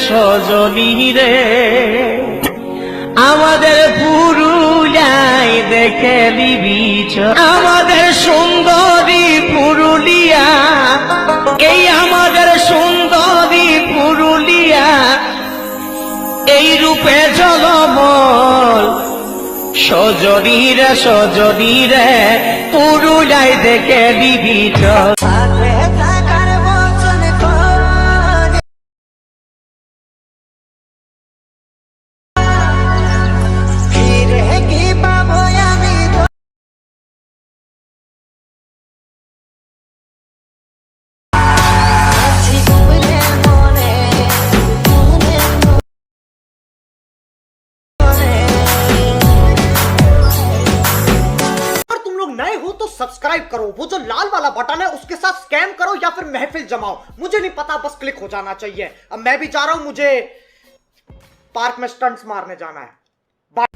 সজনী রে আমাদের পুরুলিয়ায় দেখে দিবি আমাদের সুন্দরী পুরুলিয়া এই আমাদের সুন্দরী পুরুলিয়া এই রূপে ঝলমল সজনী রে পুরুলিয়ায় দেখে দিবি नए हो तो सब्सक्राइब करो, वो जो लाल वाला बटन है उसके साथ स्कैम करो या फिर महफिल जमाओ, मुझे नहीं पता, बस क्लिक हो जाना चाहिए। अब मैं भी जा रहा हूं, मुझे पार्क में स्टंट्स मारने जाना है। बाय।